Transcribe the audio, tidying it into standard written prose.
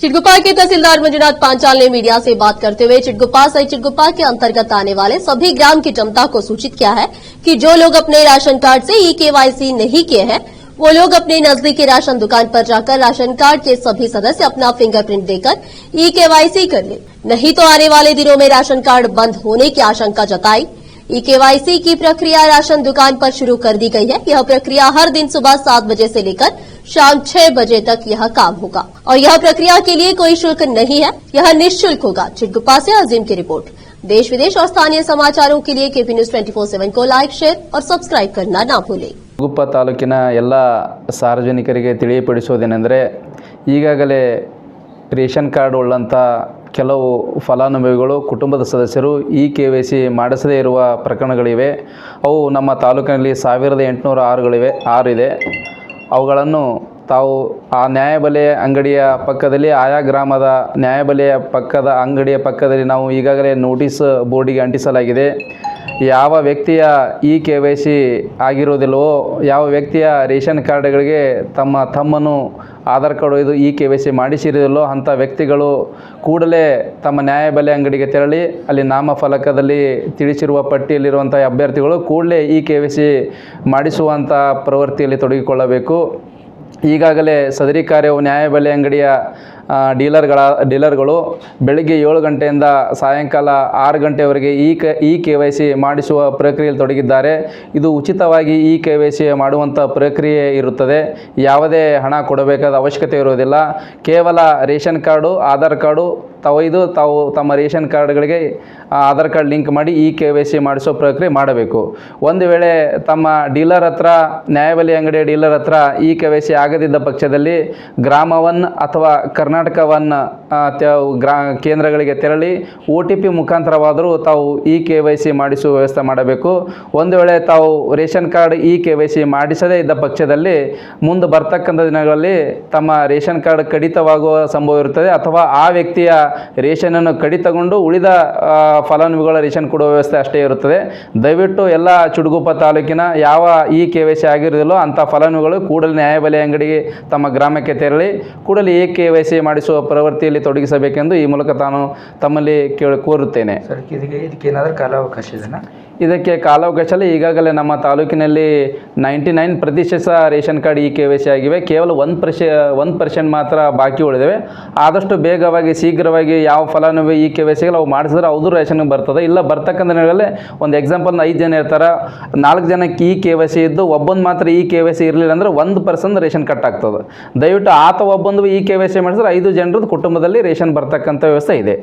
चिटगुप्पा के तहसीलदार मंजुनाथ पांचाल ने मीडिया से बात करते हुए चिटगुप्पा सहित चिटगुप्पा के अंतर्गत आने वाले सभी ग्राम की जनता को सूचित किया है कि जो लोग अपने राशन कार्ड से ई-केवाईसी नहीं किए हैं वो लोग अपने नजदीकी राशन दुकान पर जाकर राशन कार्ड के सभी सदस्य अपना फिंगरप्रिंट देकर ई-केवाईसी कर ले, नहीं तो आने वाले दिनों में राशन कार्ड बंद होने की आशंका जताई। ई-केवाईसी की प्रक्रिया राशन दुकान पर शुरू कर दी गई है। यह प्रक्रिया हर दिन सुबह 7 बजे से लेकर शाम 6 बजे तक यह काम होगा और यह प्रक्रिया के लिए कोई शुल्क नहीं है, यह निःशुल्क होगा। चिटगुप्पा से अजीम की रिपोर्ट। देश विदेश और स्थानीय समाचारों के लिए केपी न्यूज 24/7 को लाइक, शेयर और सब्सक्राइब करना ना भूलें। ಚಿಟಗುಪ್ಪ ತಾಲೂಕಿನ ಎಲ್ಲ ಸಾರ್ವಜನಿಕರಿಗೆ ತಿಳಿಯಪಡಿಸುವುದೇನೆಂದರೆ ಈಗಾಗಲೇ ರೇಷನ್ ಕಾರ್ಡ್ ಉಳ್ಳಂಥ ಕೆಲವು ಫಲಾನುಭವಿಗಳು ಕುಟುಂಬದ ಸದಸ್ಯರು ಈ-KYC ಮಾಡಿಸದೇ ಇರುವ ಪ್ರಕರಣಗಳಿವೆ. ಅವು ನಮ್ಮ ತಾಲೂಕಿನಲ್ಲಿ 1806 ಇದೆ. ಅವುಗಳನ್ನು ತಾವು ಆ ನ್ಯಾಯಬೆಲೆಯ ಅಂಗಡಿಯ ಪಕ್ಕದಲ್ಲಿ ಆಯಾ ಗ್ರಾಮದ ನ್ಯಾಯಬೆಲೆಯ ಪಕ್ಕದ ಅಂಗಡಿಯ ಪಕ್ಕದಲ್ಲಿ ನಾವು ಈಗಾಗಲೇ ನೋಟಿಸ್ ಬೋರ್ಡಿಗೆ ಅಂಟಿಸಲಾಗಿದೆ. ಯಾವ ವ್ಯಕ್ತಿಯ ಈ-KYC ಆಗಿರೋದಿಲ್ಲವೋ, ಯಾವ ವ್ಯಕ್ತಿಯ ರೇಷನ್ ಕಾರ್ಡ್ಗಳಿಗೆ ತಮ್ಮನ್ನು ಆಧಾರ್ ಕಾರ್ಡ್ ಒಯ್ದು ಈ-KYC ಮಾಡಿಸಿರೋದಿಲ್ಲೋ ಅಂಥ ವ್ಯಕ್ತಿಗಳು ಕೂಡಲೇ ತಮ್ಮ ನ್ಯಾಯಬೆಲೆ ಅಂಗಡಿಗೆ ತೆರಳಿ ಅಲ್ಲಿ ನಾಮಫಲಕದಲ್ಲಿ ತಿಳಿಸಿರುವ ಪಟ್ಟಿಯಲ್ಲಿರುವಂಥ ಅಭ್ಯರ್ಥಿಗಳು ಕೂಡಲೇ ಈ-KYC ಮಾಡಿಸುವಂಥ ಪ್ರವೃತ್ತಿಯಲ್ಲಿ ತೊಡಗಿಕೊಳ್ಳಬೇಕು. ಈಗಾಗಲೇ ಸದರಿ ಕಾರ್ಯವು ನ್ಯಾಯಬೆಲೆ ಅಂಗಡಿಯ ಡೀಲರ್ಗಳು ಬೆಳಗ್ಗೆ 7 ಗಂಟೆಯಿಂದ ಸಾಯಂಕಾಲ 6 ಗಂಟೆವರೆಗೆ ಈ-KYC ಮಾಡಿಸುವ ಪ್ರಕ್ರಿಯೆಯಲ್ಲಿ ತೊಡಗಿದ್ದಾರೆ. ಇದು ಉಚಿತವಾಗಿ ಈ-KYC ಮಾಡುವಂಥ ಪ್ರಕ್ರಿಯೆ ಇರುತ್ತದೆ. ಯಾವುದೇ ಹಣ ಕೊಡಬೇಕಾದ ಅವಶ್ಯಕತೆ ಇರುವುದಿಲ್ಲ. ಕೇವಲ ರೇಷನ್ ಕಾರ್ಡು, ಆಧಾರ್ ಕಾರ್ಡು ತಾವು ತಮ್ಮ ರೇಷನ್ ಕಾರ್ಡ್ಗಳಿಗೆ ಆಧಾರ್ ಕಾರ್ಡ್ ಲಿಂಕ್ ಮಾಡಿ ಈ-KYC ಮಾಡಿಸೋ ಪ್ರಕ್ರಿಯೆ ಮಾಡಬೇಕು. ಒಂದು ವೇಳೆ ತಮ್ಮ ಡೀಲರ್ ಹತ್ರ, ನ್ಯಾಯಬೆಲೆ ಅಂಗಡಿಯ ಡೀಲರ್ ಹತ್ರ ಈ-KYC ಆಗದಿದ್ದ ಪಕ್ಷದಲ್ಲಿ ಗ್ರಾಮ 1 ಅಥವಾ ಕರ್ನಾಟಕ 1 ಕೇಂದ್ರಗಳಿಗೆ ತೆರಳಿ OTP ಮುಖಾಂತರವಾದರೂ ತಾವು ಈ-KYC ಮಾಡಿಸುವ ವ್ಯವಸ್ಥೆ ಮಾಡಬೇಕು. ಒಂದು ವೇಳೆ ತಾವು ರೇಷನ್ ಕಾರ್ಡ್ ಈ-KYC ಮಾಡಿಸದೇ ಇದ್ದ ಪಕ್ಷದಲ್ಲಿ ಮುಂದೆ ಬರ್ತಕ್ಕಂಥ ದಿನಗಳಲ್ಲಿ ತಮ್ಮ ರೇಷನ್ ಕಾರ್ಡ್ ಕಡಿತವಾಗುವ ಸಂಭವ ಇರುತ್ತದೆ ಅಥವಾ ಆ ವ್ಯಕ್ತಿಯ ರೇಷನನ್ನು ಕಡಿತಗೊಂಡು ಉಳಿದ ಫಲಾನುಭವಿಗಳ ರೇಷನ್ ಕೊಡುವ ವ್ಯವಸ್ಥೆ ಅಷ್ಟೇ ಇರುತ್ತದೆ. ದಯವಿಟ್ಟು ಎಲ್ಲ ಚಿಟಗುಪ್ಪ ತಾಲೂಕಿನ ಯಾವ ಈ-KYC ಆಗಿರೋದಿಲ್ಲೋ ಅಂಥ ಫಲಾನುಭವಿಗಳು ಕೂಡಲೇ ನ್ಯಾಯಬೆಲೆ ಅಂಗಡಿಗೆ ತಮ್ಮ ಗ್ರಾಮಕ್ಕೆ ತೆರಳಿ ಕೂಡಲೇ ಈ-KYC ಮಾಡಿಸುವ ಪ್ರವೃತ್ತಿಯಲ್ಲಿ ತೊಡಗಿಸಬೇಕೆಂದು ಈ ಮೂಲಕ ತಾನು ತಮ್ಮಲ್ಲಿ ಕೋರುತ್ತೇನೆ. ಸರ್, ಇದಕ್ಕೇನಾದರೂ ಕಾಲಾವಕಾಶ ಇದೆಯಾ? ಇದಕ್ಕೆ ಕಾಲಾವಕಾಶ ಈಗಾಗಲೇ ನಮ್ಮ ತಾಲೂಕಿನಲ್ಲಿ 99% ರೇಷನ್ ಕಾರ್ಡ್ ಈ-KYC ಆಗಿವೆ. ಕೇವಲ 1% ಮಾತ್ರ ಬಾಕಿ ಉಳಿದಿವೆ. ಆದಷ್ಟು ಬೇಗವಾಗಿ ಶೀಘ್ರವಾಗಿ ಯಾವ ಫಲಾನುಭವಿ ಈ-KYCಗಳು ಅವು ಮಾಡಿಸಿದ್ರೆ ಅವ್ರದ್ದು ರೇಷನ್ಗೆ ಬರ್ತದೆ. ಇಲ್ಲ ಬರ್ತಕ್ಕಂಥ ದಿನಗಳಲ್ಲಿ ಒಂದು ಎಕ್ಸಾಂಪಲ್ 5 ಜನ ಇರ್ತಾರೆ, 4 ಜನಕ್ಕೆ ಈ-KYC ಇದ್ದು ಒಬ್ಬಂದು ಮಾತ್ರ ಈ-KYC ಇರಲಿಲ್ಲ ಅಂದರೆ 1% ರೇಷನ್ ಕಟ್ ಆಗ್ತದೆ. ದಯವಿಟ್ಟು ಒಬ್ಬಂದು ಈ-KYC ಮಾಡಿಸಿದ್ರೆ 5 ಜನರದ್ದು ಕುಟುಂಬದಲ್ಲಿ ರೇಷನ್ ಬರ್ತಕ್ಕಂಥ ವ್ಯವಸ್ಥೆ ಇದೆ.